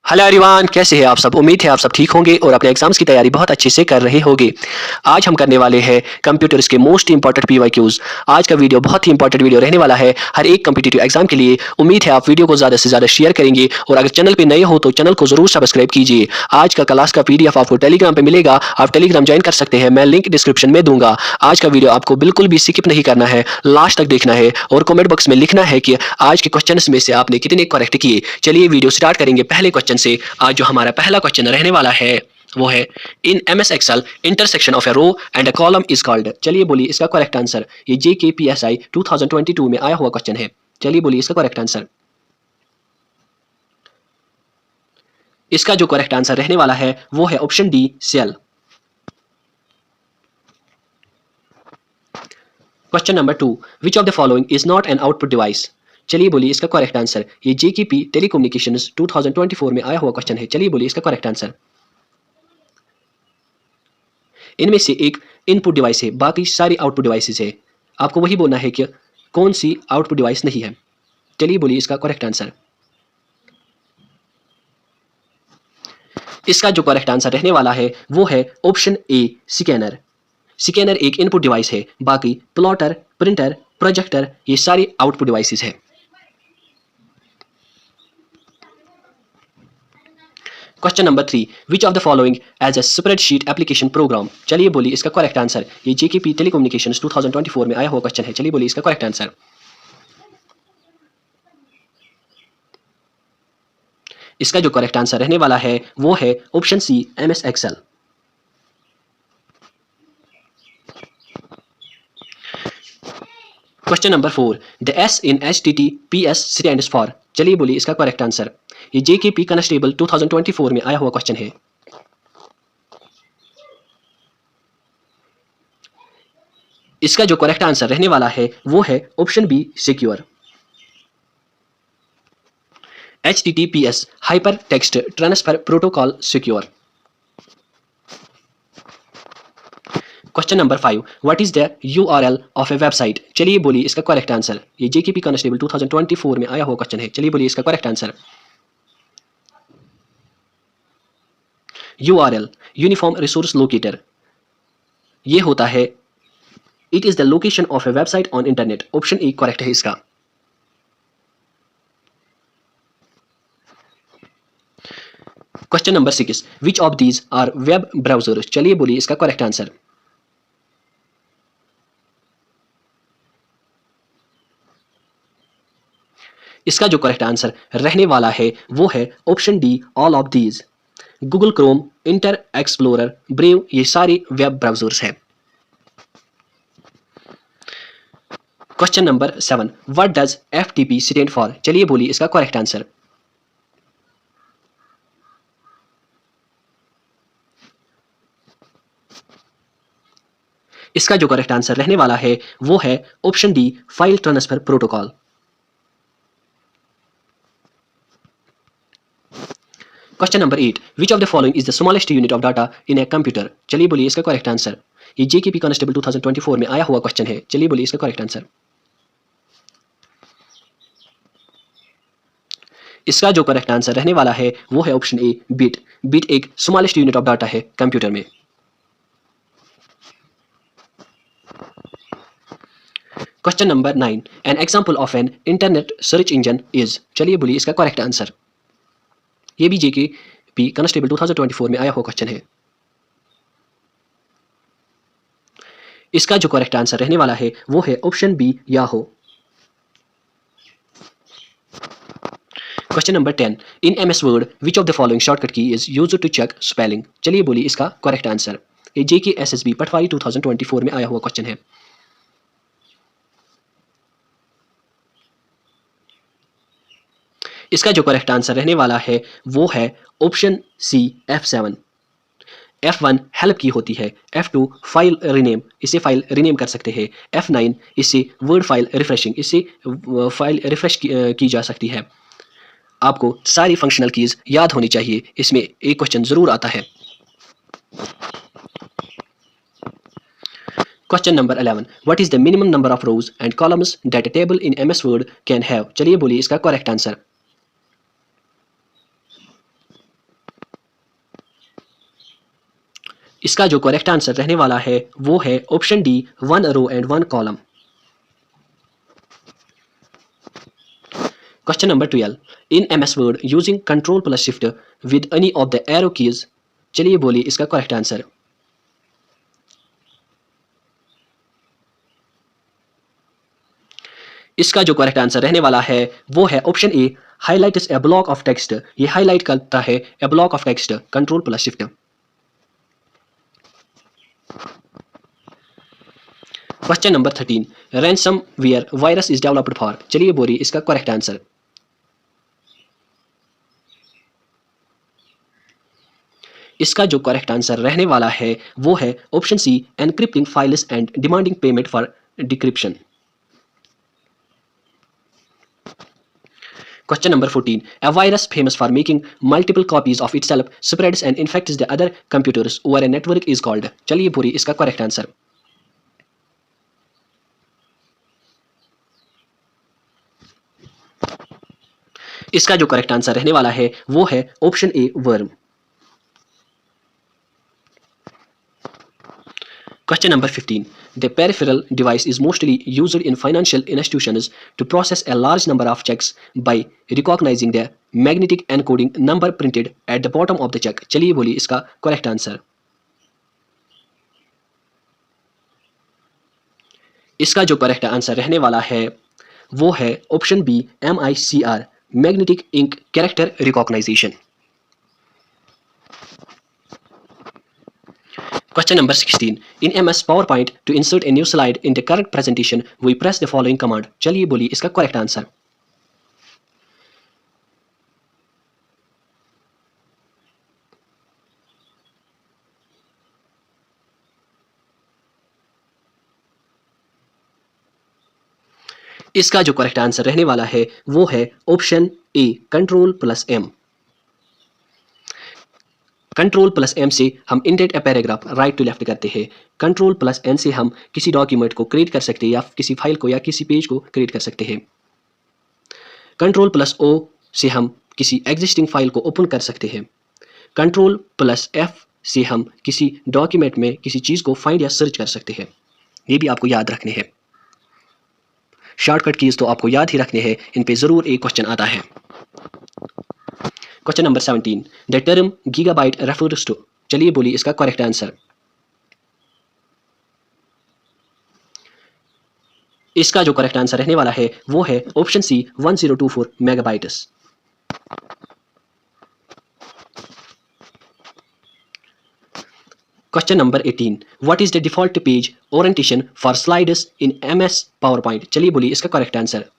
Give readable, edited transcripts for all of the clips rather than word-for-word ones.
Hello everyone, कैसे हैं आप सब। उम्मीद है आप सब ठीक होंगे और अपने एग्जाम्स की तैयारी बहुत अच्छे से कर रहे होंगे। आज हम करने वाले हैं कंप्यूटर्स के मोस्ट इंपॉर्टेंट पीवाईक्यूज। आज का वीडियो बहुत ही इंपॉर्टेंट वीडियो रहने वाला है हर एक कम्पिटिटिव एग्जाम के लिए। उम्मीद है आप वीडियो को ज़्यादा से ज़्यादा शेयर करेंगे और अगर चैनल पर नए हो तो चैनल को जरूर सब्सक्राइब कीजिए। आज का क्लास का PDF आपको टेलीग्राम पर मिलेगा, आप टेलीग्राम ज्वाइन कर सकते हैं, मैं लिंक डिस्क्रिप्शन में दूंगा। आज का वीडियो आपको बिल्कुल भी स्किप नहीं करना है, लास्ट तक देखना है और कमेंट बॉक्स में लिखना है कि आज के क्वेश्चंस में से आपने कितने करेक्ट किए। चलिए वीडियो स्टार्ट करेंगे पहले क्वेश्चन से। आज जो हमारा पहला क्वेश्चन रहने वाला है वो है in MS Excel intersection of a row and a column is called. चलिए बोलिए इसका करेक्ट आंसर। ये JKPSI 2022 में आया हुआ क्वेश्चन है। चलिए बोलिए इसका करेक्ट आंसर। इसका जो करेक्ट आंसर रहने वाला है वो है option D, cell. Question number 2, which of the following is not an output device. चलिए बोलिए इसका करेक्ट आंसर। ये JKP टेलीकम्युनिकेशंस 2024 में आया हुआ क्वेश्चन है। चलिए बोलिए इसका करेक्ट आंसर। इनमें से एक इनपुट डिवाइस है, बाकी सारी आउटपुट डिवाइसेस है। आपको वही बोलना है कि कौन सी आउटपुट डिवाइस नहीं है। चलिए बोलिए इसका करेक्ट आंसर। इसका जो करेक्ट आंसर रहने वाला है वो है ऑप्शन ए, स्कैनर। स्कैनर एक इनपुट डिवाइस है, बाकी प्लॉटर, प्रिंटर, प्रोजेक्टर ये सारी आउटपुट डिवाइसेस है। Question number 3, which of the following as a spreadsheet application program. चलिए बोलिए इसका करेक्ट आंसर। ये JKP टेलीकम्युनिकेशंस 2024 में आया हुआ क्वेश्चन है। चलिए बोलिए इसका करेक्ट आंसर। इसका जो करेक्ट आंसर रहने वाला है वो है option C, MS Excel। Question number 4, the S in HTTPS stands for. चलिए बोलिए इसका करेक्ट आंसर। ये JKP कॉन्स्टेबल 2024 में आया हुआ क्वेश्चन है। इसका जो करेक्ट आंसर रहने वाला है वो है option B, secure. HTTPS hyper text transfer protocol secure. Question number 5, what is the URL of a website. चलिए बोलिए इसका करेक्ट आंसर। ये JKP कॉन्स्टेबल 2024 में आया हुआ क्वेश्चन है। चलिए बोलिए इसका correct answer. URL uniform resource locator, ये होता है it is the location of a website on internet. Option A correct है इसका। Question number 6, which of these are web browsers. चलिए बोलिए इसका करेक्ट आंसर। इसका जो करेक्ट आंसर रहने वाला है वो है option D, all of these. Google Chrome, inter explorer, brave ये सारे वेब ब्राउजर्स हैं। Question number 7, what does FTP stand for. चलिए बोलिए इसका करेक्ट आंसर। इसका जो करेक्ट आंसर रहने वाला है वो है option D, file transfer protocol. Question number 8, which of the following is the smallest unit of data in a computer. चलिए बोलिए इसका करेक्ट आंसर। ये JKP कॉन्स्टेबल 2024 में आया हुआ क्वेश्चन है। चलिए बोलिए इसका करेक्ट आंसर। इसका जो करेक्ट आंसर रहने वाला है वो है ऑप्शन ए, बिट। बिट एक स्मॉलेस्ट यूनिट ऑफ डाटा है कंप्यूटर में। Question number 9, an example of an internet search engine is. चलिए बोलिए इसका करेक्ट आंसर। ये भी JKP कॉन्स्टेबल 2024 में आया हुआ क्वेश्चन है। इसका जो करेक्ट आंसर रहने वाला है वो है option B, Yahoo. Question number 10, in MS Word which of the following shortcut key is used to check spelling. चलिए बोलिए इसका करेक्ट आंसर। ये JKSSB पटवारी 2024 में आया हुआ क्वेश्चन है। इसका जो करेक्ट आंसर रहने वाला है वो है ऑप्शन सी, F7। F1 हेल्प की होती है, F2 फाइल रीनेम, इसे फाइल रीनेम कर सकते हैं, F9 इससे वर्ड फाइल रिफ्रेशिंग, इससे फाइल रिफ्रेश की जा सकती है। आपको सारी फंक्शनल कीज याद होनी चाहिए, इसमें एक क्वेश्चन जरूर आता है। Question number 11, what is the minimum number of rose and columns that a table in MS word can have. चलिए बोलिए इसका करेक्ट आंसर। इसका जो करेक्ट आंसर रहने वाला है वो है option D, 1 row and 1 column. Question number 12, in MS word using control plus shift with any of the arrow keys. चलिए बोलिए इसका करेक्ट आंसर। इसका जो करेक्ट आंसर रहने वाला है वो है option A, highlight is a block of text. ये हाईलाइट करता है a block of text, control plus shift. Question number 13, ransomware virus is developed for. चलिए बोलिए इसका करेक्ट आंसर। इसका जो करेक्ट आंसर रहने वाला है वो है option C, encrypting files and demanding payment for decryption. Question number 14, a virus famous for making multiple copies of itself spreads and infects the other computers over a network is called। चलिए बोलिए इसका correct answer. इसका जो correct answer रहने वाला है वो है option A, worm. Question number 15, the peripheral device is mostly used in financial institutions to process a large number of checks by recognizing the magnetic encoding number printed at the bottom of the check। चलिए बोलिए इसका correct answer. इसका जो correct answer रहने वाला है वो है option B, MICR, magnetic ink character recognition. Question number 16, in MS PowerPoint to insert a new slide in the current presentation we press the following command। चलिए बोलिए इसका करेक्ट आंसर। इसका जो करेक्ट आंसर रहने वाला है वो है option A, control plus M. Control plus M से हम indent a paragraph right to left करते हैं। कंट्रोल प्लस एन से हम किसी डॉक्यूमेंट को क्रिएट कर सकते हैं या किसी फाइल को या किसी पेज को क्रिएट कर सकते हैं। कंट्रोल प्लस ओ से हम किसी एग्जिस्टिंग फाइल को ओपन कर सकते हैं। कंट्रोल प्लस एफ से हम किसी डॉक्यूमेंट में किसी चीज़ को फाइंड या सर्च कर सकते हैं। ये भी आपको याद रखने हैं। शॉर्टकट कीज तो आपको याद ही रखने हैं, इन पे ज़रूर एक क्वेश्चन आता है। Question number 17, the term gigabyte refers to. चलिए बोलिए इसका करेक्ट आंसर। इसका जो करेक्ट आंसर रहने वाला है वो है option C, 1024 megabytes. Question number 18, what is the default page orientation for slides in MS PowerPoint। चलिए बोलिए इसका करेक्ट आंसर।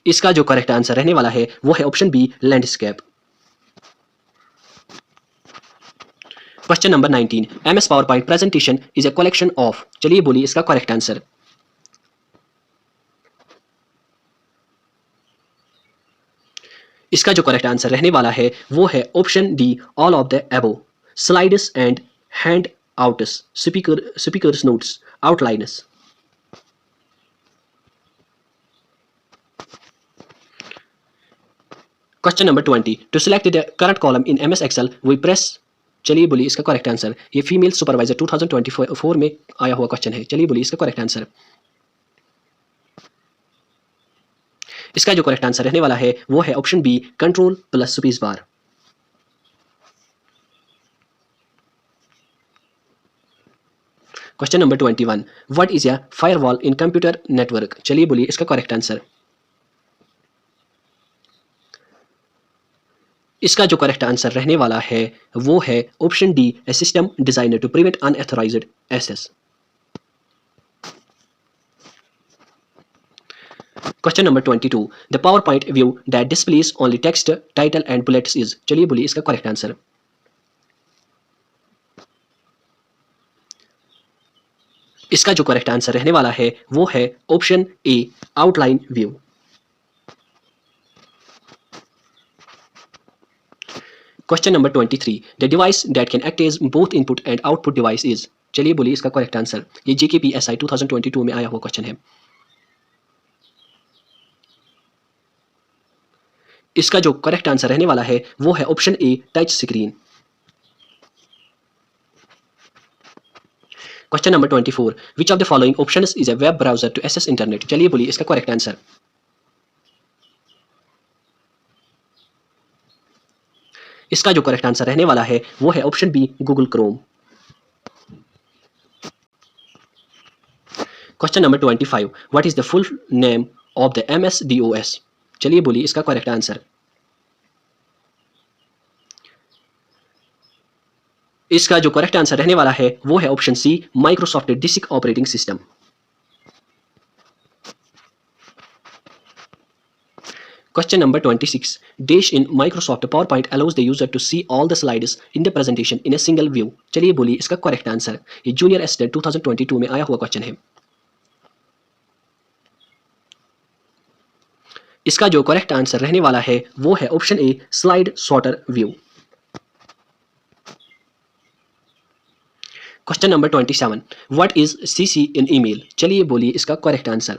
इसका जो करेक्ट आंसर रहने वाला है वो है option B, landscape. Question number 19, MS PowerPoint presentation is a collection of. चलिए बोलिए इसका करेक्ट आंसर। इसका जो करेक्ट आंसर रहने वाला है वो है option D, all of the above, slides and handouts, speakers notes, outliners. Question number 20, to select the current column in MS Excel we press. चलिए बोलिए इसका करेक्ट आंसर। ये फीमेल सुपरवाइजर 2024 में आया हुआ क्वेश्चन है। चलिए बोलिए इसका करेक्ट आंसर। इसका जो करेक्ट आंसर रहने वाला है वो है option B, control plus space bar. Question number 21, what is a firewall in computer network. चलिए बोलिए इसका करेक्ट आंसर। इसका जो करेक्ट आंसर रहने वाला है वो है option D, a system designer to prevent unauthorised access. Question number 22, the PowerPoint view that displays only text, title and bullets is. चलिए बोलिए इसका करेक्ट आंसर। इसका जो करेक्ट आंसर रहने वाला है वो है option A, outline view. Question number 23, the device that can act as both input and output device is. चलिए बोलिए इसका करेक्ट आंसर। ये JKPSI 2022 में आया हुआ क्वेश्चन है। इसका जो करेक्ट आंसर रहने वाला है वो है option A, touch screen. Question number 24, which of the following options is a web browser to access internet? चलिए बोलिए इसका करेक्ट आंसर। इसका जो करेक्ट आंसर रहने वाला है वो है option B, Google Chrome. Question number 25, what is the full name of the MS-DOS? चलिए बोलिए इसका करेक्ट आंसर। इसका जो करेक्ट आंसर रहने वाला है वो है option C, Microsoft disk operating system. Question number 26. Dash in Microsoft PowerPoint allows the user to see all the slides in the presentation in a single view. चलिए बोलिए इसका करेक्ट आंसर। ये junior estate 2022 में आया हुआ question है। इसका जो करेक्ट आंसर रहने वाला है वो है option A, slide sorter view. Question number 27, what is CC in email? चलिए बोलिए इसका करेक्ट आंसर।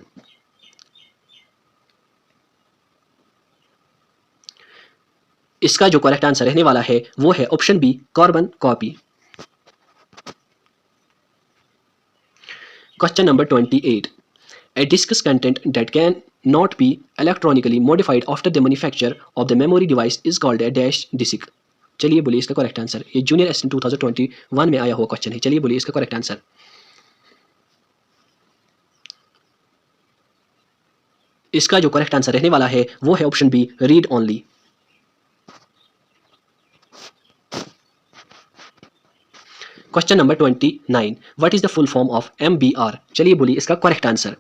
इसका जो करेक्ट आंसर रहने वाला है वो है option B, carbon copy. Question number 28, a disk's content that can not be electronically modified after the manufacture of the memory device is called a dash disk. चलिए बोलिए इसका करेक्ट आंसर। ये junior estate 2021 में आया हुआ question है। चलिए बोलिए इसका करेक्ट आंसर। इसका जो करेक्ट आंसर रहने वाला है वो है option B, read only. Question number 29, what is the full form of MBR? चलिए बोलिए इसका करेक्ट आंसर।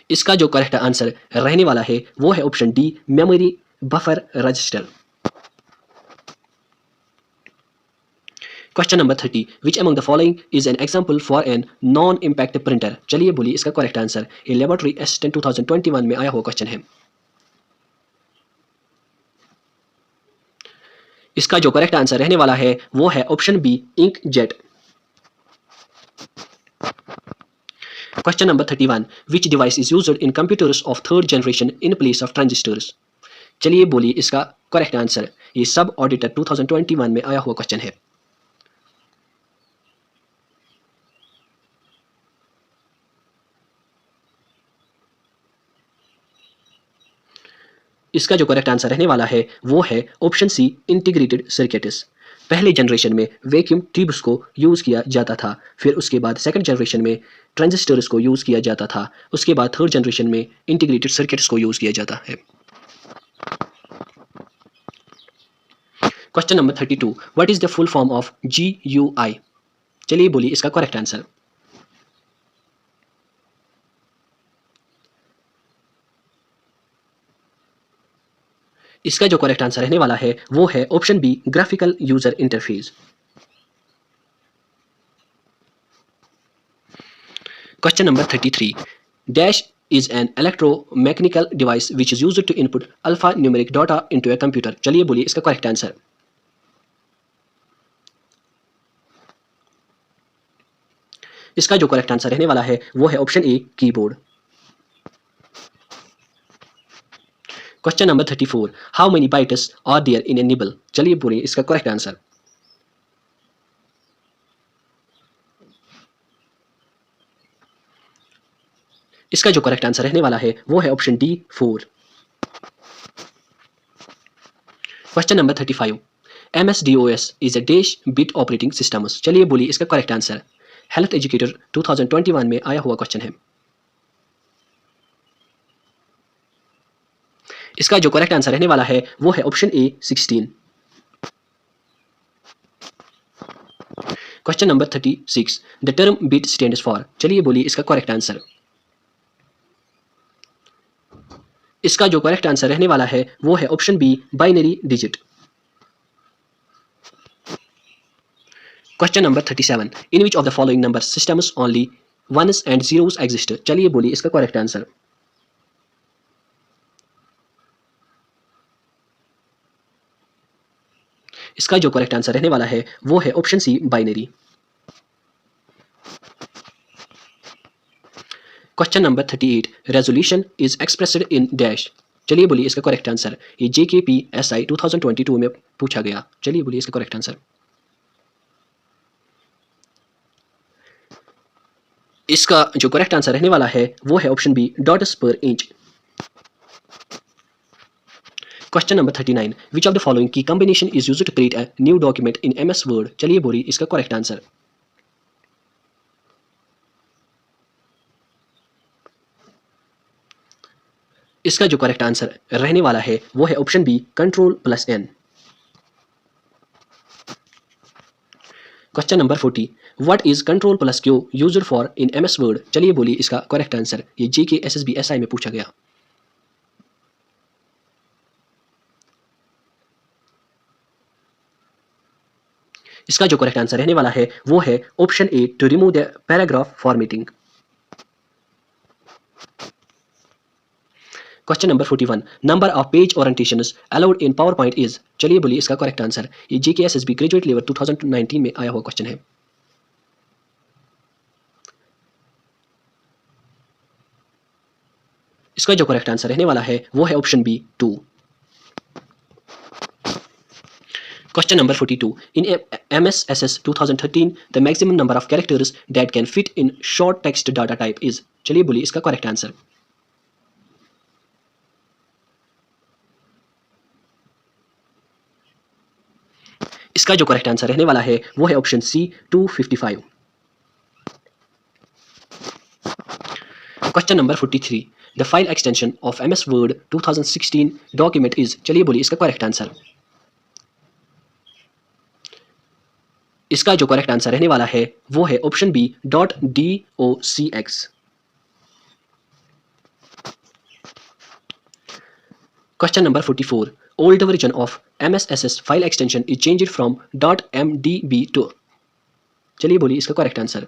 इसका जो करेक्ट आंसर रहने वाला है वो है option D, memory buffer register. Question number 30, which among the following is an example for an non impact printer? चलिए बोलिए इसका करेक्ट आंसर। ये लेबोरेटरी असिस्टेंट 2021 में आया हुआ क्वेश्चन है। इसका जो करेक्ट आंसर रहने वाला है वो है option B, ink jet. Question number 31, which device is used in computers of third generation in place of transistors? चलिए बोलिए इसका करेक्ट आंसर। ये सब ऑडिटर 2021 में आया हुआ क्वेश्चन है। इसका जो करेक्ट आंसर रहने वाला है वो है ऑप्शन सी, इंटीग्रेटेड सर्किट्स। पहले जनरेशन में वैक्यूम ट्यूब्स को यूज़ किया जाता था, फिर उसके बाद सेकंड जनरेशन में ट्रांजिस्टर्स को यूज़ किया जाता था, उसके बाद थर्ड जनरेशन में इंटीग्रेटेड सर्किट्स को यूज़ किया जाता है। Question number 32, what is the full form of GUI? चलिए बोलिए इसका करेक्ट आंसर। इसका जो करेक्ट आंसर रहने वाला है वो है option B, graphical user interface. Question number 33, dash is an electromechanical device which is used to input alphanumeric data into a computer. चलिए बोलिए इसका करेक्ट आंसर। इसका जो करेक्ट आंसर रहने वाला है वो है option A, keyboard. Question number 34, how many bytes are there in a nibble? चलिए बोलिए इसका करेक्ट आंसर। इसका जो करेक्ट आंसर रहने वाला है वो है option D, 4। Question number 35, MS-DOS is a dash bit operating system. चलिए बोलिए इसका करेक्ट आंसर। हेल्थ एजुकेटर 2021 में आया हुआ क्वेश्चन है। इसका जो करेक्ट आंसर रहने वाला है वो है option A, 16। Question number 36, the term bit stands for? चलिए बोलिए इसका करेक्ट आंसर। इसका जो करेक्ट आंसर रहने वाला है वो है option B, binary digit. Question number 37, in which of the following number systems only ones and zeros exist? चलिए बोलिए इसका करेक्ट आंसर। इसका जो करेक्ट आंसर रहने वाला है वो है option C, binary. Question number 38, resolution is expressed in dash. चलिए बोलिए इसका करेक्ट आंसर। ये JKPSI 2022 में पूछा गया। चलिए बोलिए इसका करेक्ट आंसर। इसका जो करेक्ट आंसर रहने वाला है वो है option B, dots per inch. Question number 39, which of the following key combination is used to create a new document in MS Word. चलिए बोलिए इसका करेक्ट आंसर। इसका जो करेक्ट आंसर रहने वाला है वो है option B, Ctrl+N। Question number 40, what is Ctrl+Q used for in MS Word. चलिए बोलिए इसका करेक्ट आंसर। ये JK SSB SI में पूछा गया। इसका जो करेक्ट आंसर रहने वाला है वो है option A, to remove the paragraph formatting. Question number 41, number of page orientations allowed in PowerPoint is. चलिए बोलिए इसका करेक्ट आंसर। ये JKSSB ग्रेजुएट लेवल 2019 में आया हुआ क्वेश्चन है। इसका जो करेक्ट आंसर रहने वाला है वो है ऑप्शन बी, 2। क्वेश्चन नंबर 42, इन MSSS 2013 the maximum number of characters that can fit in short text data type is. चलिए बोलिए इसका करेक्ट आंसर। इसका जो करेक्ट आंसर रहने वाला है वो है option C, 255। Question number 43, the file extension of MS Word 2016 document is. चलिए बोलिए इसका करेक्ट आंसर। इसका जो करेक्ट आंसर रहने वाला है वो है option B, .docx। Question number 44, old version of MSSS file extension is changed from .mdb to. चलिए बोलिए इसका करेक्ट आंसर।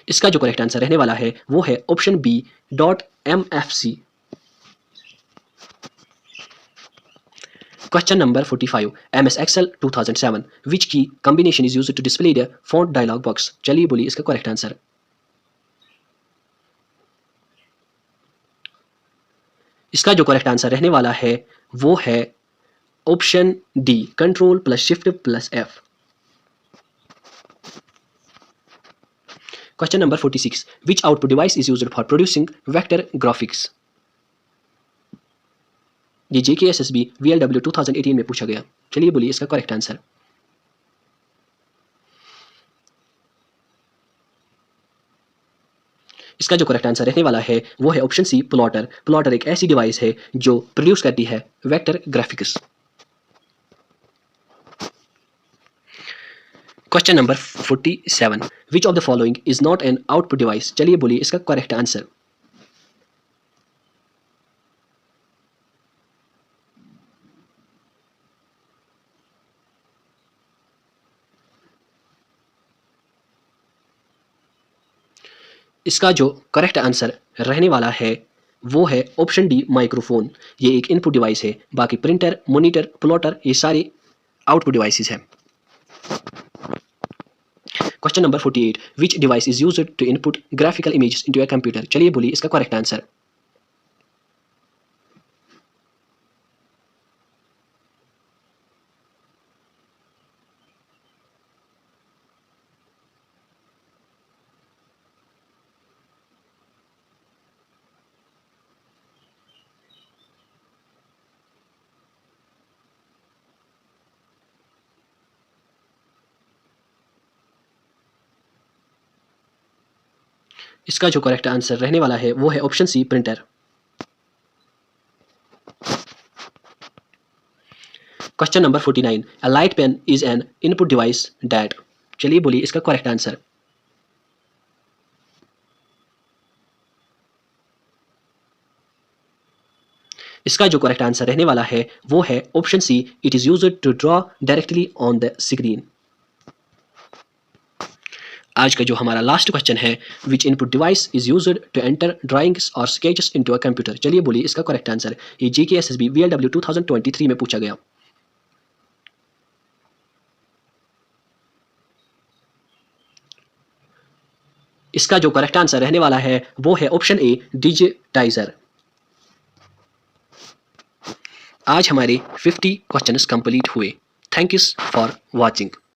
इसका जो करेक्ट आंसर रहने वाला है वो है option B, .mfc। Question number 45, MS Excel 2007 which key combination is used to display the font dialog box. चलिए बोलिए इसका करेक्ट आंसर। इसका जो करेक्ट आंसर रहने वाला है वो है option D, Ctrl+Shift+F। Question number 46, which output device is used for producing vector graphics. ये JKSSB VLW 2018 में पूछा गया। चलिए बोलिए इसका करेक्ट आंसर। इसका जो करेक्ट आंसर रहने वाला है वो है ऑप्शन सी, प्लॉटर। प्लॉटर एक ऐसी डिवाइस है जो प्रोड्यूस करती है vector graphics. Question number 47, which of the following is not an output device. चलिए बोलिए इसका करेक्ट आंसर। इसका जो करेक्ट आंसर रहने वाला है वो है ऑप्शन डी, माइक्रोफोन। ये एक इनपुट डिवाइस है। बाकी प्रिंटर, मॉनिटर, प्लॉटर ये सारे आउटपुट डिवाइसेस हैं। Question number 48, which device is used to input graphical images into a computer. चलिए बोलिए इसका करेक्ट आंसर। इसका जो करेक्ट आंसर रहने वाला है वो है option C, printer. Question number 49, a light pen is an input device that. चलिए बोलिए इसका करेक्ट आंसर। इसका जो करेक्ट आंसर रहने वाला है वो है option C, it is used to draw directly on the screen. आज का जो हमारा लास्ट क्वेश्चन है, which input device is used to enter drawings और स्केचेस इनटू अ कंप्यूटर। चलिए बोलिए इसका करेक्ट आंसर। ये JKSSB VLW 2023 में पूछा गया। इसका जो करेक्ट आंसर रहने वाला है वो है ऑप्शन ए, डिजिटाइजर। आज हमारे 50 क्वेश्चंस कंप्लीट हुए। Thank you for watching.